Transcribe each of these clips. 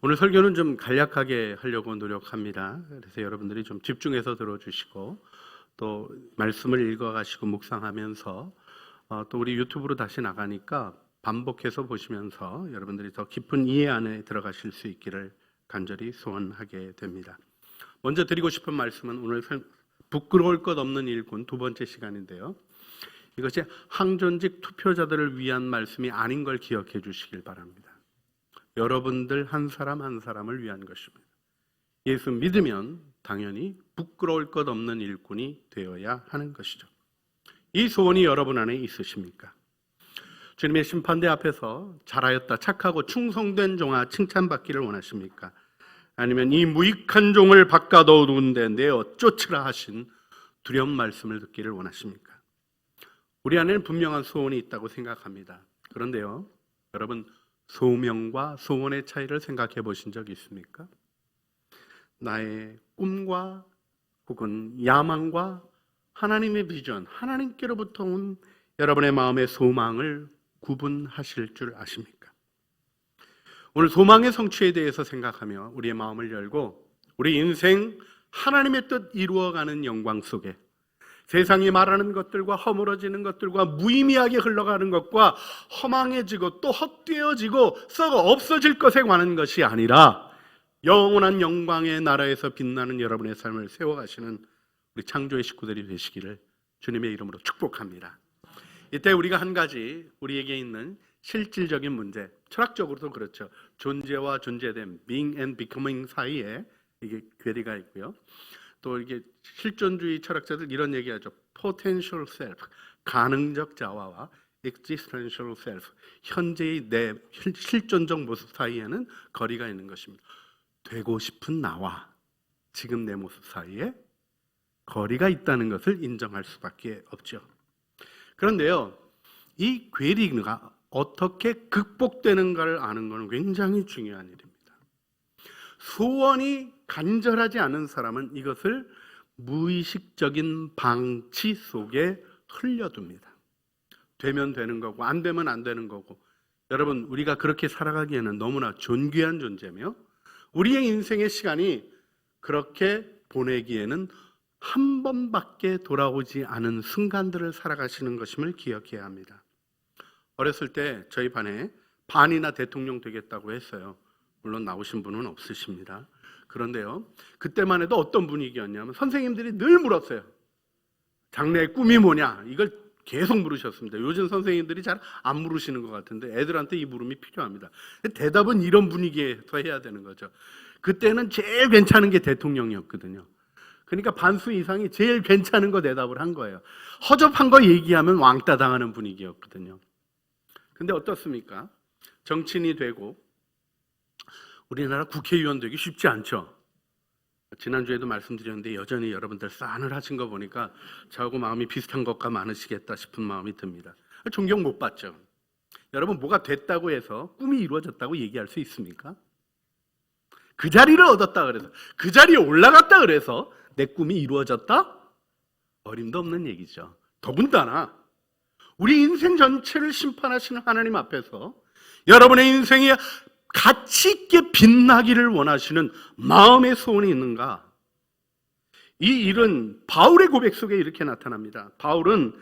오늘 설교는 좀 간략하게 하려고 노력합니다. 그래서 여러분들이 좀 집중해서 들어주시고 또 말씀을 읽어가시고 묵상하면서 또 우리 유튜브로 다시 나가니까 반복해서 보시면서 여러분들이 더 깊은 이해 안에 들어가실 수 있기를 간절히 소원하게 됩니다. 먼저 드리고 싶은 말씀은 오늘 부끄러울 것 없는 일꾼 두 번째 시간인데요. 이것이 항존직 투표자들을 위한 말씀이 아닌 걸 기억해 주시길 바랍니다. 여러분들 한 사람 한 사람을 위한 것입니다. 예수 믿으면 당연히 부끄러울 것 없는 일꾼이 되어야 하는 것이죠. 이 소원이 여러분 안에 있으십니까? 주님의 심판대 앞에서 잘하였다, 착하고 충성된 종아 칭찬받기를 원하십니까? 아니면 이 무익한 종을 바꿔 놓은 데 내어 쫓으라 하신 두려운 말씀을 듣기를 원하십니까? 우리 안에는 분명한 소원이 있다고 생각합니다. 그런데요, 여러분, 소명과 소원의 차이를 생각해 보신 적이 있습니까? 나의 꿈과 혹은 야망과 하나님의 비전, 하나님께로부터 온 여러분의 마음의 소망을 구분하실 줄 아십니까? 오늘 소망의 성취에 대해서 생각하며 우리의 마음을 열고 우리 인생 하나님의 뜻 이루어가는 영광 속에 세상이 말하는 것들과 허물어지는 것들과 무의미하게 흘러가는 것과 허망해지고 또 헛되어지고 썩어 없어질 것에 관한 것이 아니라 영원한 영광의 나라에서 빛나는 여러분의 삶을 세워가시는 우리 창조의 식구들이 되시기를 주님의 이름으로 축복합니다. 이때 우리가 한 가지 우리에게 있는 실질적인 문제, 철학적으로도 그렇죠. 존재와 존재됨, being and becoming 사이에 이게 괴리가 있고요. 또 이게 실존주의 철학자들 이런 얘기하죠. potential self, 가능적 자아와 existential self, 현재의 내 실존적 모습 사이에는 거리가 있는 것입니다. 되고 싶은 나와 지금 내 모습 사이에 거리가 있다는 것을 인정할 수밖에 없죠. 그런데요, 이 괴리가 어떻게 극복되는가를 아는 것은 굉장히 중요한 일입니다. 소원이 간절하지 않은 사람은 이것을 무의식적인 방치 속에 흘려둡니다. 되면 되는 거고 안 되면 안 되는 거고. 여러분, 우리가 그렇게 살아가기에는 너무나 존귀한 존재며 우리의 인생의 시간이 그렇게 보내기에는 한 번밖에 돌아오지 않은 순간들을 살아가시는 것임을 기억해야 합니다. 어렸을 때 저희 반에 반이나 대통령 되겠다고 했어요. 물론 나오신 분은 없으십니다. 그런데요, 그때만 해도 어떤 분위기였냐면 선생님들이 늘 물었어요. 장래의 꿈이 뭐냐? 이걸 계속 물으셨습니다. 요즘 선생님들이 잘 안 물으시는 것 같은데 애들한테 이 물음이 필요합니다. 대답은 이런 분위기에서 해야 되는 거죠. 그때는 제일 괜찮은 게 대통령이었거든요. 그러니까 반수 이상이 제일 괜찮은 거 대답을 한 거예요. 허접한 거 얘기하면 왕따 당하는 분위기였거든요. 근데 어떻습니까? 정치인이 되고 우리나라 국회의원 되기 쉽지 않죠. 지난주에도 말씀드렸는데 여전히 여러분들 싸늘하신 거 보니까 저하고 마음이 비슷한 것과 많으시겠다 싶은 마음이 듭니다. 존경 못 받죠. 여러분, 뭐가 됐다고 해서 꿈이 이루어졌다고 얘기할 수 있습니까? 그 자리를 얻었다 그래서, 그 자리에 올라갔다 그래서 내 꿈이 이루어졌다? 어림도 없는 얘기죠. 더군다나 우리 인생 전체를 심판하시는 하나님 앞에서 여러분의 인생이 가치 있게 빛나기를 원하시는 마음의 소원이 있는가? 이 일은 바울의 고백 속에 이렇게 나타납니다. 바울은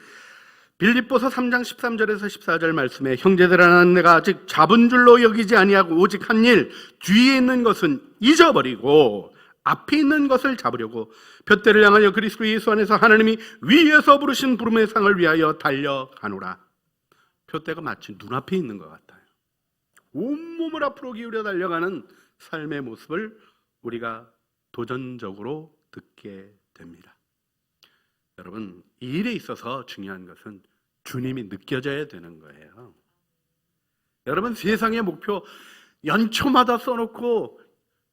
빌립보서 3장 13절에서 14절 말씀에 형제들아, 내가 아직 잡은 줄로 여기지 아니하고 오직 한 일, 뒤에 있는 것은 잊어버리고 앞에 있는 것을 잡으려고 둯대를 향하여 그리스도 예수 안에서 하나님이 위에서 부르신 부름의 상을 위하여 달려가노라. 둯대가 마치 눈앞에 있는 것 같아요. 온몸을 앞으로 기울여 달려가는 삶의 모습을 우리가 도전적으로 듣게 됩니다. 여러분, 이 일에 있어서 중요한 것은 주님이 느껴져야 되는 거예요. 여러분, 세상의 목표 연초마다 써놓고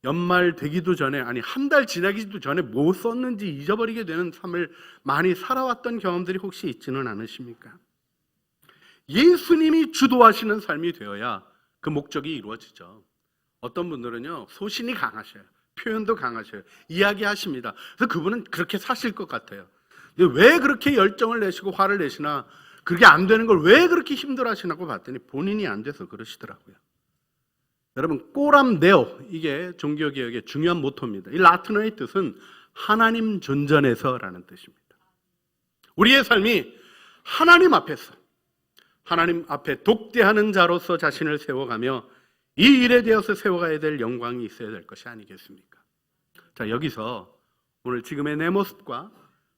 연말 되기도 전에, 아니 한 달 지나기도 전에 뭐 썼는지 잊어버리게 되는 삶을 많이 살아왔던 경험들이 혹시 있지는 않으십니까? 예수님이 주도하시는 삶이 되어야 그 목적이 이루어지죠. 어떤 분들은요, 소신이 강하셔요. 표현도 강하셔요. 이야기하십니다. 그래서 그분은 그렇게 사실 것 같아요. 근데 왜 그렇게 열정을 내시고 화를 내시나, 그게 안 되는 걸 왜 그렇게 힘들어 하시나고 봤더니 본인이 안 돼서 그러시더라고요. 여러분, 꼬람데오, 이게 종교개혁의 중요한 모토입니다. 이 라틴어의 뜻은 하나님 존전에서라는 뜻입니다. 우리의 삶이 하나님 앞에서, 하나님 앞에 독대하는 자로서 자신을 세워가며 이 일에 대해서 세워가야 될 영광이 있어야 될 것이 아니겠습니까? 자, 여기서 오늘 지금의 내 모습과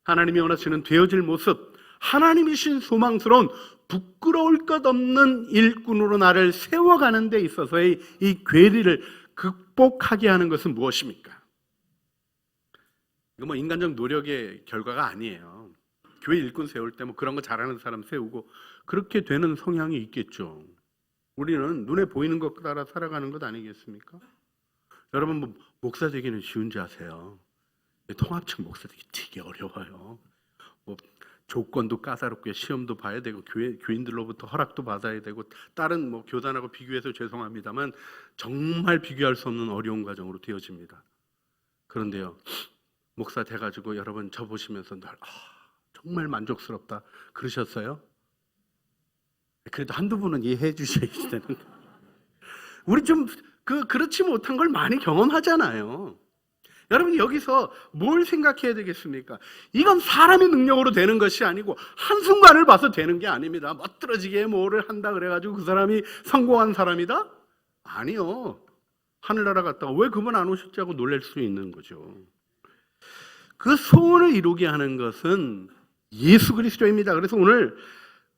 하나님이 원하시는 되어질 모습, 하나님이신 소망스러운 부끄러울 것 없는 일꾼으로 나를 세워가는 데 있어서의 이 괴리를 극복하게 하는 것은 무엇입니까? 이거 뭐 인간적 노력의 결과가 아니에요. 교회 일꾼 세울 때 뭐 그런 거 잘하는 사람 세우고 그렇게 되는 성향이 있겠죠. 우리는 눈에 보이는 것 따라 살아가는 것 아니겠습니까? 여러분, 뭐 목사 되기는 쉬운지 아세요? 통합청 목사 되기 되게 어려워요. 뭐 조건도 까다롭게 시험도 봐야 되고 교인들로부터 허락도 받아야 되고 다른 뭐 교단하고 비교해서 죄송합니다만 정말 비교할 수 없는 어려운 과정으로 되어집니다. 그런데요, 목사 돼가지고 여러분 저 보시면서 늘 정말 만족스럽다 그러셨어요? 그래도 한두 분은 이해해 주셔야지 되는 거예요. 우리 좀 그렇지 못한 걸 많이 경험하잖아요. 여러분, 여기서 뭘 생각해야 되겠습니까? 이건 사람의 능력으로 되는 것이 아니고 한순간을 봐서 되는 게 아닙니다. 멋들어지게 뭐를 한다 그래가지고 그 사람이 성공한 사람이다? 아니요. 하늘나라 갔다가 왜 그분 안 오셨지 하고 놀랄 수 있는 거죠. 그 소원을 이루게 하는 것은 예수 그리스도입니다. 그래서 오늘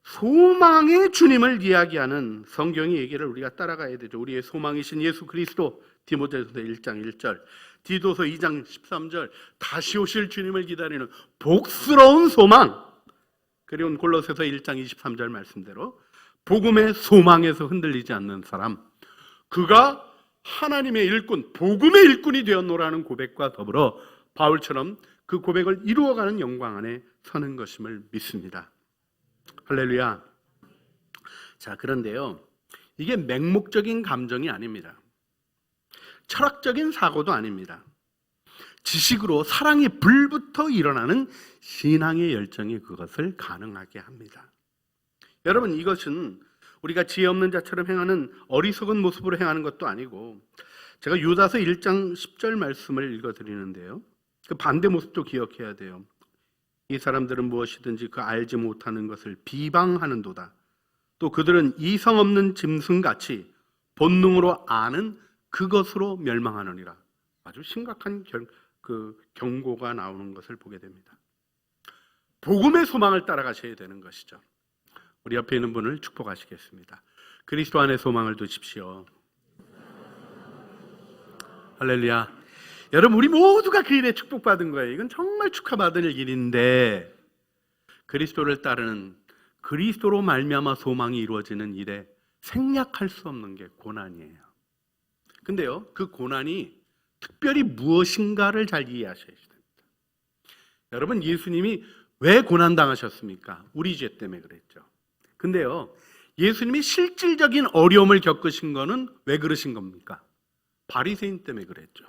소망의 주님을 이야기하는 성경의 얘기를 우리가 따라가야 되죠. 우리의 소망이신 예수 그리스도, 디모데전서 1장 1절, 디도서 2장 13절, 다시 오실 주님을 기다리는 복스러운 소망, 그리고 골로새서 1장 23절 말씀대로 복음의 소망에서 흔들리지 않는 사람, 그가 하나님의 일꾼, 복음의 일꾼이 되었노라는 고백과 더불어 바울처럼 그 고백을 이루어가는 영광 안에 서는 것임을 믿습니다. 할렐루야. 자, 그런데요, 이게 맹목적인 감정이 아닙니다. 철학적인 사고도 아닙니다. 지식으로 사랑이 불부터 일어나는 신앙의 열정이 그것을 가능하게 합니다. 여러분, 이것은 우리가 지혜 없는 자처럼 행하는 어리석은 모습으로 행하는 것도 아니고, 제가 유다서 1장 10절 말씀을 읽어드리는데요, 그 반대 모습도 기억해야 돼요. 이 사람들은 무엇이든지 그 알지 못하는 것을 비방하는도다. 또 그들은 이성 없는 짐승같이 본능으로 아는 그것으로 멸망하느니라. 아주 심각한 경고가 나오는 것을 보게 됩니다. 복음의 소망을 따라가셔야 되는 것이죠. 우리 옆에 있는 분을 축복하시겠습니다. 그리스도 안에 소망을 두십시오. 할렐루야. 여러분, 우리 모두가 그 일에 축복받은 거예요. 이건 정말 축하받을 일인데, 그리스도를 따르는, 그리스도로 말미암아 소망이 이루어지는 일에 생략할 수 없는 게 고난이에요. 근데요, 그 고난이 특별히 무엇인가를 잘 이해하셔야 됩니다. 여러분, 예수님이 왜 고난당하셨습니까? 우리 죄 때문에 그랬죠. 근데요, 예수님이 실질적인 어려움을 겪으신 거는 왜 그러신 겁니까? 바리새인 때문에 그랬죠.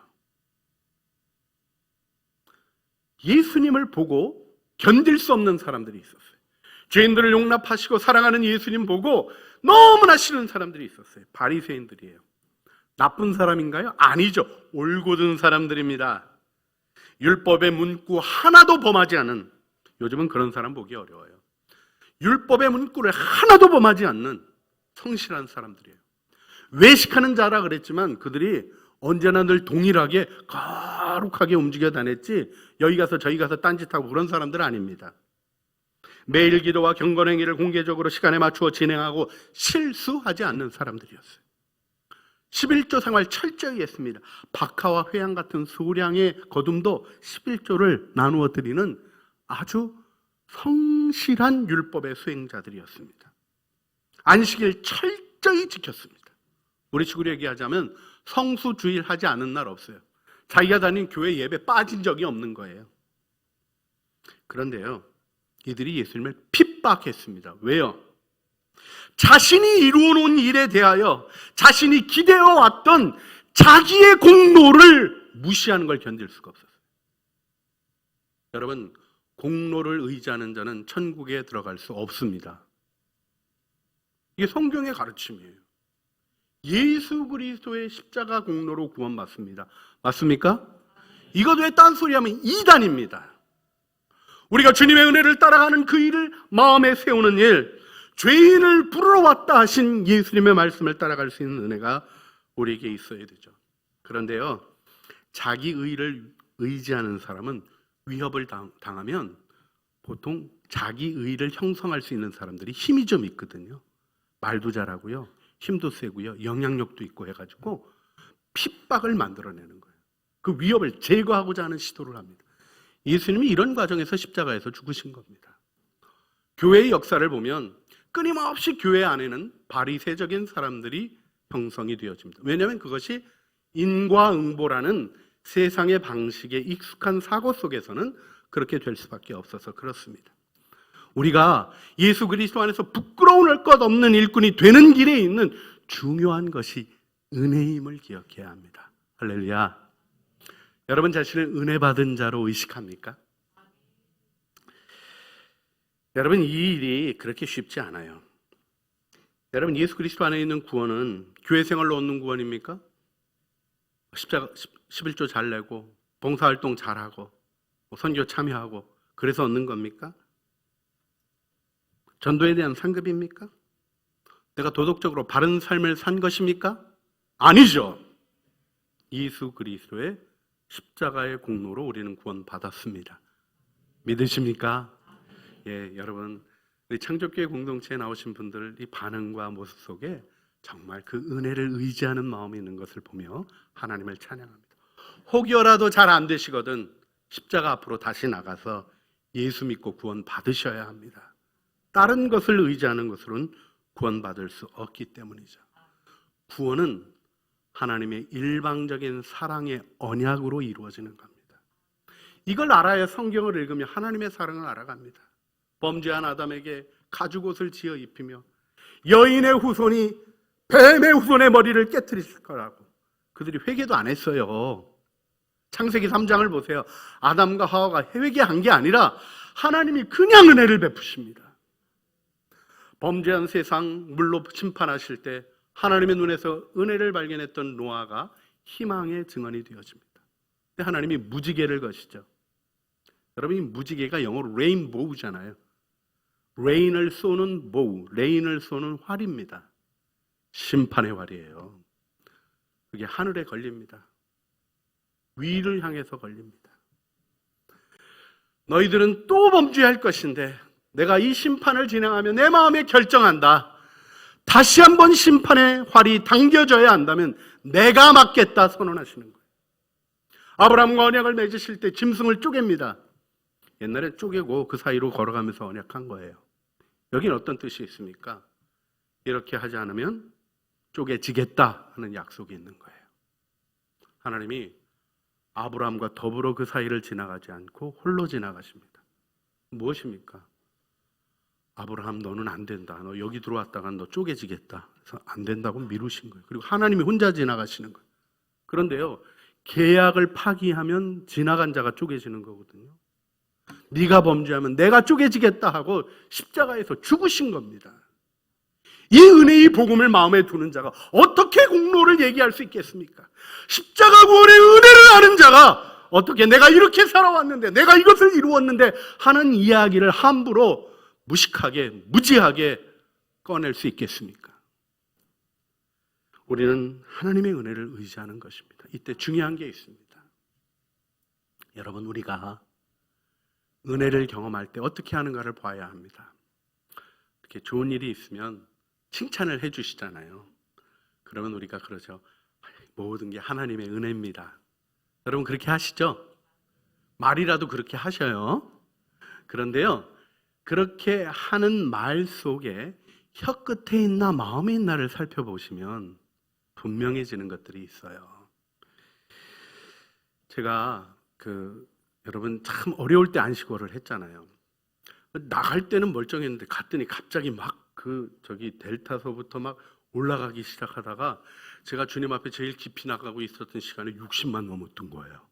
예수님을 보고 견딜 수 없는 사람들이 있었어요. 죄인들을 용납하시고 사랑하는 예수님 보고 너무나 싫은 사람들이 있었어요. 바리새인들이에요. 나쁜 사람인가요? 아니죠. 올곧은 사람들입니다. 율법의 문구 하나도 범하지 않은, 요즘은 그런 사람 보기 어려워요. 율법의 문구를 하나도 범하지 않는 성실한 사람들이에요. 외식하는 자라 그랬지만 그들이 언제나 늘 동일하게 거룩하게 움직여 다녔지 여기 가서 저기 가서 딴짓하고 그런 사람들은 아닙니다. 매일 기도와 경건행위를 공개적으로 시간에 맞추어 진행하고 실수하지 않는 사람들이었어요. 11조 생활 철저히 했습니다. 박하와 회양 같은 수량의 거둠도 11조를 나누어 드리는 아주 성실한 율법의 수행자들이었습니다. 안식일 철저히 지켰습니다. 우리 식으로 얘기하자면 성수주일 하지 않은 날 없어요. 자기가 다닌 교회 예배 빠진 적이 없는 거예요. 그런데요, 이들이 예수님을 핍박했습니다. 왜요? 자신이 이루어놓은 일에 대하여 자신이 기대어왔던 자기의 공로를 무시하는 걸 견딜 수가 없었어요. 여러분, 공로를 의지하는 자는 천국에 들어갈 수 없습니다. 이게 성경의 가르침이에요. 예수 그리스도의 십자가 공로로 구원받습니다. 맞습니까? 이것 왜 딴소리하면 이단입니다. 우리가 주님의 은혜를 따라가는 그 일을 마음에 세우는 일, 죄인을 부르러 왔다 하신 예수님의 말씀을 따라갈 수 있는 은혜가 우리에게 있어야 되죠. 그런데요, 자기 의를 의지하는 사람은 위협을 당하면 보통 자기 의를 형성할 수 있는 사람들이 힘이 좀 있거든요. 말도 잘하고요, 힘도 세고요, 영향력도 있고 해가지고 핍박을 만들어내는 거예요. 그 위협을 제거하고자 하는 시도를 합니다. 예수님이 이런 과정에서 십자가에서 죽으신 겁니다. 교회의 역사를 보면 끊임없이 교회 안에는 바리새적인 사람들이 형성이 되어집니다. 왜냐하면 그것이 인과응보라는 세상의 방식에 익숙한 사고 속에서는 그렇게 될 수밖에 없어서 그렇습니다. 우리가 예수 그리스도 안에서 부끄러울 것 없는 일꾼이 되는 길에 있는 중요한 것이 은혜임을 기억해야 합니다. 할렐루야. 여러분 자신을 은혜 받은 자로 의식합니까? 여러분, 이 일이 그렇게 쉽지 않아요. 여러분, 예수 그리스도 안에 있는 구원은 교회 생활로 얻는 구원입니까? 십자가 11조 잘 내고 봉사활동 잘하고 선교 참여하고 그래서 얻는 겁니까? 전도에 대한 상급입니까? 내가 도덕적으로 바른 삶을 산 것입니까? 아니죠. 예수 그리스도의 십자가의 공로로 우리는 구원받았습니다. 믿으십니까? 예, 여러분, 우리 창조교회 공동체에 나오신 분들 이 반응과 모습 속에 정말 그 은혜를 의지하는 마음이 있는 것을 보며 하나님을 찬양합니다. 혹여라도 잘 안 되시거든 십자가 앞으로 다시 나가서 예수 믿고 구원 받으셔야 합니다. 다른 것을 의지하는 것으로는 구원받을 수 없기 때문이죠. 구원은 하나님의 일방적인 사랑의 언약으로 이루어지는 겁니다. 이걸 알아야 성경을 읽으며 하나님의 사랑을 알아갑니다. 범죄한 아담에게 가죽옷을 지어 입히며 여인의 후손이 뱀의 후손의 머리를 깨트리실 거라고 그들이 회개도 안 했어요. 창세기 3장을 보세요. 아담과 하와가 회개한 게 아니라 하나님이 그냥 은혜를 베푸십니다. 범죄한 세상 물로 심판하실 때 하나님의 눈에서 은혜를 발견했던 노아가 희망의 증언이 되어집니다. 근데 하나님이 무지개를 거시죠. 여러분, 이 무지개가 영어로 레인보우잖아요. 레인을 쏘는 보우, 레인을 쏘는 활입니다. 심판의 활이에요. 그게 하늘에 걸립니다. 위를 향해서 걸립니다. 너희들은 또 범죄할 것인데 내가 이 심판을 진행하며 내 마음에 결정한다. 다시 한번 심판의 활이 당겨져야 한다면 내가 막겠다 선언하시는 거예요. 아브라함과 언약을 맺으실 때 짐승을 쪼갭니다. 옛날에 쪼개고 그 사이로 걸어가면서 언약한 거예요. 여기는 어떤 뜻이 있습니까? 이렇게 하지 않으면 쪼개지겠다 하는 약속이 있는 거예요. 하나님이 아브라함과 더불어 그 사이를 지나가지 않고 홀로 지나가십니다. 무엇입니까? 아브라함, 너는 안 된다. 너 여기 들어왔다가 너 쪼개지겠다. 그래서 안 된다고 미루신 거예요. 그리고 하나님이 혼자 지나가시는 거예요. 그런데요, 계약을 파기하면 지나간 자가 쪼개지는 거거든요. 네가 범죄하면 내가 쪼개지겠다 하고 십자가에서 죽으신 겁니다. 이 은혜의 복음을 마음에 두는 자가 어떻게 공로를 얘기할 수 있겠습니까? 십자가 구원의 은혜를 아는 자가 어떻게 내가 이렇게 살아왔는데 내가 이것을 이루었는데 하는 이야기를 함부로 무식하게 무지하게 꺼낼 수 있겠습니까? 우리는 하나님의 은혜를 의지하는 것입니다. 이때 중요한 게 있습니다. 여러분, 우리가 은혜를 경험할 때 어떻게 하는가를 봐야 합니다. 이렇게 좋은 일이 있으면 칭찬을 해주시잖아요. 그러면 우리가 그러죠. 모든 게 하나님의 은혜입니다. 여러분, 그렇게 하시죠? 말이라도 그렇게 하셔요. 그런데요, 그렇게 하는 말 속에 혀 끝에 있나 마음에 있나를 살펴보시면 분명해지는 것들이 있어요. 제가 여러분 참 어려울 때 안식월을 했잖아요. 나갈 때는 멀쩡했는데 갔더니 갑자기 막 델타서부터 막 올라가기 시작하다가 제가 주님 앞에 제일 깊이 나가고 있었던 시간에 60만 넘었던 거예요.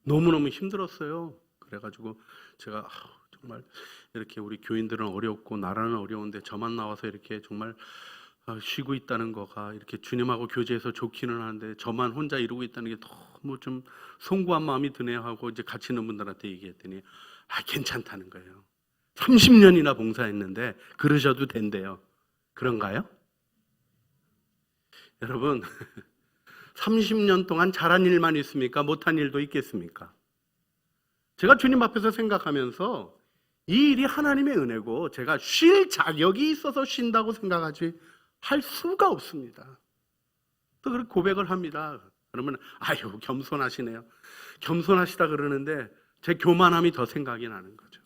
너무너무 힘들었어요. 그래가지고 제가 정말 이렇게 우리 교인들은 어렵고 나라는 어려운데 저만 나와서 이렇게 정말 쉬고 있다는 거가 이렇게 주님하고 교제해서 좋기는 하는데 저만 혼자 이러고 있다는 게 너무 좀 송구한 마음이 드네요 하고 이제 같이 있는 분들한테 얘기했더니 괜찮다는 거예요. 30년이나 봉사했는데 그러셔도 된대요. 그런가요? 여러분 30년 동안 잘한 일만 있습니까? 못한 일도 있겠습니까? 제가 주님 앞에서 생각하면서 이 일이 하나님의 은혜고 제가 쉴 자격이 있어서 쉰다고 생각하지 할 수가 없습니다. 또 그렇게 고백을 합니다. 그러면 아유 겸손하시네요. 겸손하시다 그러는데 제 교만함이 더 생각이 나는 거죠.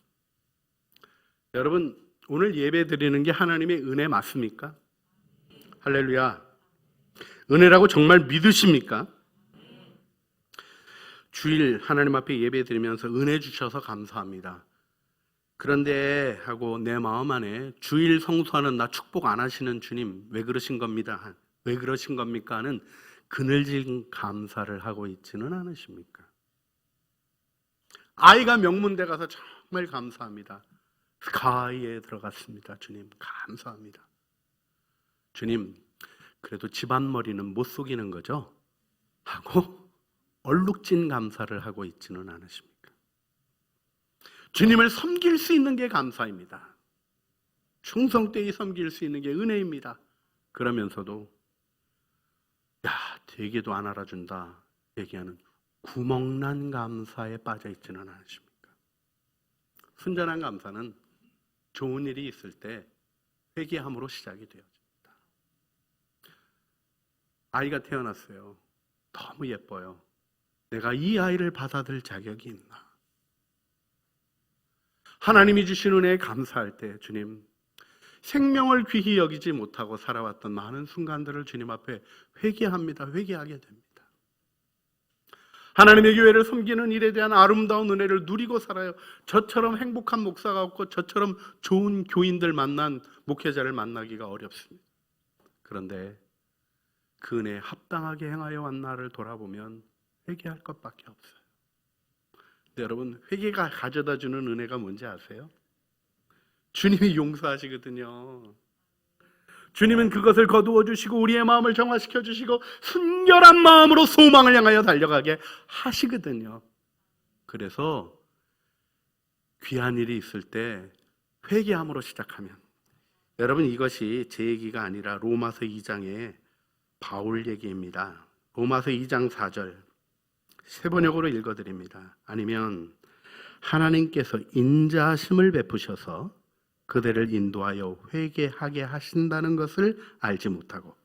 여러분 오늘 예배 드리는 게 하나님의 은혜 맞습니까? 할렐루야. 은혜라고 정말 믿으십니까? 주일 하나님 앞에 예배 드리면서 은혜 주셔서 감사합니다. 그런데 하고 내 마음 안에 주일 성수하는 나 축복 안 하시는 주님 왜 그러신 겁니다? 왜 그러신 겁니까? 하는 그늘진 감사를 하고 있지는 않으십니까? 아이가 명문대 가서 정말 감사합니다. 스카이에 들어갔습니다. 주님 감사합니다. 주님 그래도 집안머리는 못 속이는 거죠? 하고 얼룩진 감사를 하고 있지는 않으십니까? 주님을 섬길 수 있는 게 감사입니다. 충성되이 섬길 수 있는 게 은혜입니다. 그러면서도 야 되게도 안 알아준다 얘기하는 구멍난 감사에 빠져 있지는 않으십니까? 순전한 감사는 좋은 일이 있을 때 회개함으로 시작이 되어집니다. 아이가 태어났어요. 너무 예뻐요. 내가 이 아이를 받아들일 자격이 있나? 하나님이 주신 은혜에 감사할 때 주님 생명을 귀히 여기지 못하고 살아왔던 많은 순간들을 주님 앞에 회개합니다. 회개하게 됩니다. 하나님의 교회를 섬기는 일에 대한 아름다운 은혜를 누리고 살아요. 저처럼 행복한 목사가 없고 저처럼 좋은 교인들 만난 목회자를 만나기가 어렵습니다. 그런데 그 은혜에 합당하게 행하여 왔 나를 돌아보면 회개할 것밖에 없어요. 근데 여러분 회개가 가져다 주는 은혜가 뭔지 아세요? 주님이 용서하시거든요. 주님은 그것을 거두어 주시고 우리의 마음을 정화시켜 주시고 순결한 마음으로 소망을 향하여 달려가게 하시거든요. 그래서 귀한 일이 있을 때 회개함으로 시작하면 여러분 이것이 제 얘기가 아니라 로마서 2장의 바울 얘기입니다. 로마서 2장 4절 세 번역으로 읽어드립니다. 아니면 하나님께서 인자하심을 베푸셔서 그대를 인도하여 회개하게 하신다는 것을 알지 못하고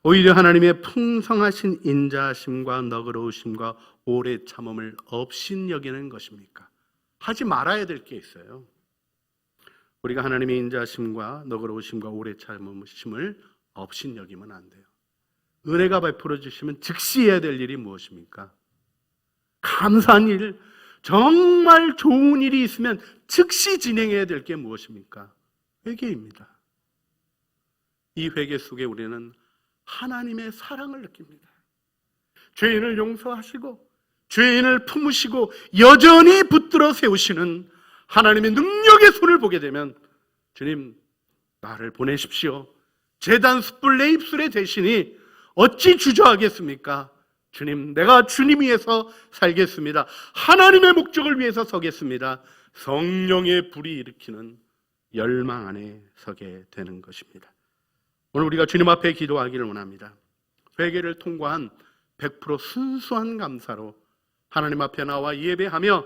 오히려 하나님의 풍성하신 인자하심과 너그러우심과 오래 참음을 업신여기는 것입니까? 하지 말아야 될 게 있어요. 우리가 하나님의 인자하심과 너그러우심과 오래 참음을 업신여기면 안 돼요. 은혜가 베풀어 주시면 즉시 해야 될 일이 무엇입니까? 감사한 일, 정말 좋은 일이 있으면 즉시 진행해야 될 게 무엇입니까? 회개입니다. 이 회개 속에 우리는 하나님의 사랑을 느낍니다. 죄인을 용서하시고 죄인을 품으시고 여전히 붙들어 세우시는 하나님의 능력의 손을 보게 되면 주님 나를 보내십시오. 제단 숯불 내 입술에 대시니 어찌 주저하겠습니까? 주님, 내가 주님 위해서 살겠습니다. 하나님의 목적을 위해서 서겠습니다. 성령의 불이 일으키는 열망 안에 서게 되는 것입니다. 오늘 우리가 주님 앞에 기도하기를 원합니다. 회개를 통과한 100% 순수한 감사로 하나님 앞에 나와 예배하며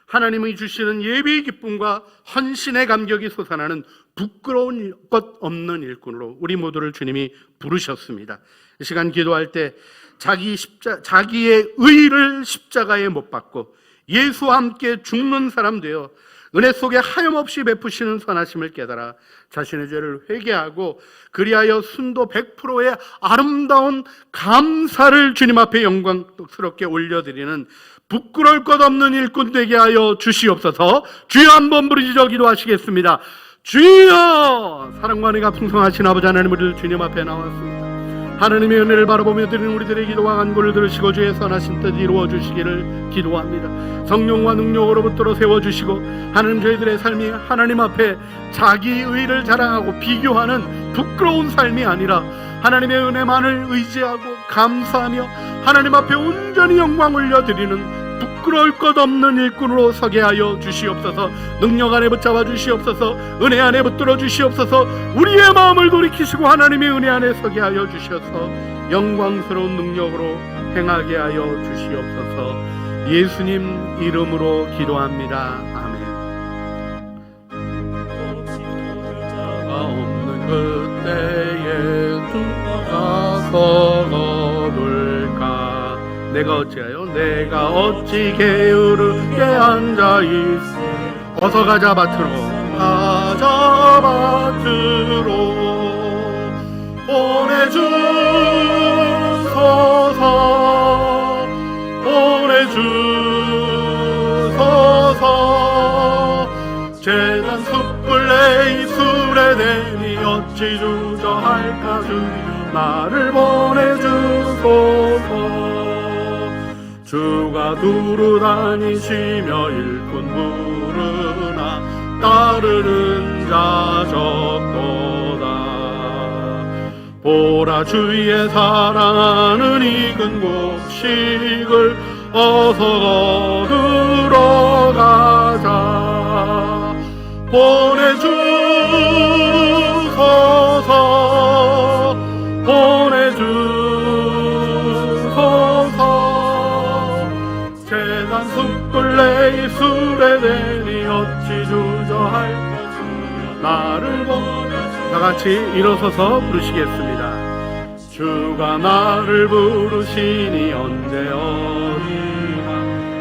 하나님이 주시는 예배의 기쁨과 헌신의 감격이 솟아나는 부끄러운 것 없는 일꾼으로 우리 모두를 주님이 부르셨습니다. 이 시간 기도할 때 자기의 의를 십자가에 못 박고 예수와 함께 죽는 사람 되어 은혜 속에 하염없이 베푸시는 선하심을 깨달아 자신의 죄를 회개하고 그리하여 순도 100%의 아름다운 감사를 주님 앞에 영광스럽게 올려드리는 부끄러울 것 없는 일꾼 되게 하여 주시옵소서. 주여 한번 부르짖어 기도하시겠습니다. 주여! 사랑과 은혜가 풍성하신 아버지 하나님, 우리를 주님 앞에 나왔습니다. 하나님의 은혜를 바라보며 드리는 우리들의 기도와 간구를 들으시고 주의 선하신 뜻 이루어 주시기를 기도합니다. 성령과 능력으로부터 세워주시고 하나님 저희들의 삶이 하나님 앞에 자기 의를 자랑하고 비교하는 부끄러운 삶이 아니라 하나님의 은혜만을 의지하고 감사하며 하나님 앞에 온전히 영광 올려드리는 부끄러울 것 없는 일꾼으로 서게 하여 주시옵소서. 능력 안에 붙잡아 주시옵소서. 은혜 안에 붙들어 주시옵소서. 우리의 마음을 돌이키시고 하나님의 은혜 안에 서게 하여 주셔서 영광스러운 능력으로 행하게 하여 주시옵소서. 예수님 이름으로 기도합니다. 아멘. 없는 그때에 가서 거둘까. 내가 어찌하여 내가 어찌 게으르게 앉아있어. 어서 가자 밭으로 가자 밭으로 보내주소서 보내주소서. 재단 숯불 내 입술에 대니 어찌 주저할까. 주님 나를 보내주소서. 주가 두루 다니시며 일꾼 부르나 따르는 자 적도다. 보라 주의 사랑하는 익은 곡식을 어서 거두러 가자. 보내주소서 보내주소서. 재단 숯불 내 입술에 대니 어찌 주저할까. 나를 보내주소서. 다같이 일어서서 부르시겠습니다. 주가 나를 부르시니 언제 어디나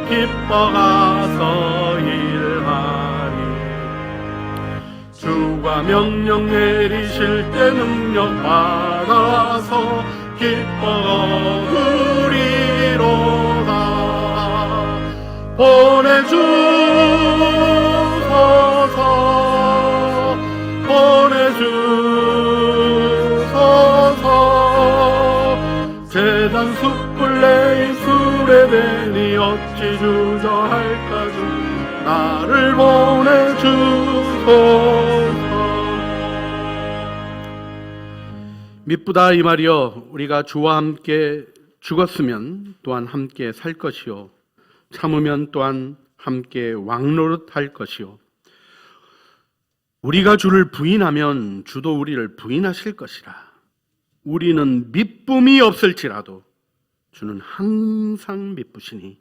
기뻐가서 일하리. 주가 명령 내리실 때 능력 받아서 기뻐 누리로다. 보내주소서 보내주소서. 재단 숯불 내 입술에 대니 어찌 주저할까. 주 나를 보내주소서. 미쁘다 이 말이여. 우리가 주와 함께 죽었으면 또한 함께 살 것이요 참으면 또한 함께 왕노릇할 것이요 우리가 주를 부인하면 주도 우리를 부인하실 것이라. 우리는 미쁨이 없을지라도 주는 항상 미쁘시니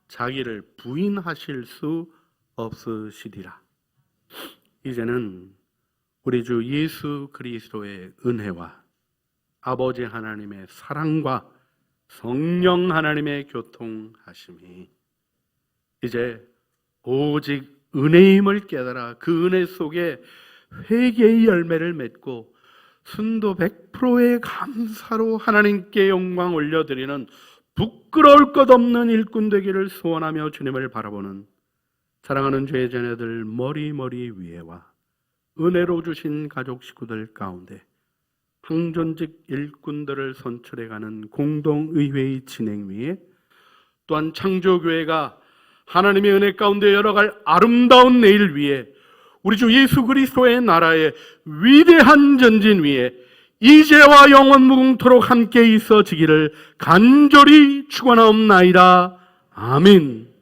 자기를 부인하실 수 없으시리라. 이제는 우리 주 예수 그리스도의 은혜와 아버지 하나님의 사랑과 성령 하나님의 교통하심이 이제 오직 은혜임을 깨달아 그 은혜 속에 회개의 열매를 맺고 순도 100%의 감사로 하나님께 영광 올려드리는 부끄러울 것 없는 일꾼 되기를 소원하며 주님을 바라보는 사랑하는 죄의 자녀들 머리 위에와 은혜로 주신 가족 식구들 가운데 항존직 일꾼들을 선출해가는 공동의회의 진행 위에 또한 창조교회가 하나님의 은혜 가운데 열어갈 아름다운 내일 위에 우리 주 예수 그리스도의 나라의 위대한 전진 위에 이제와 영원 무궁토록 함께 있어지기를 간절히 축원하옵나이다. 아멘.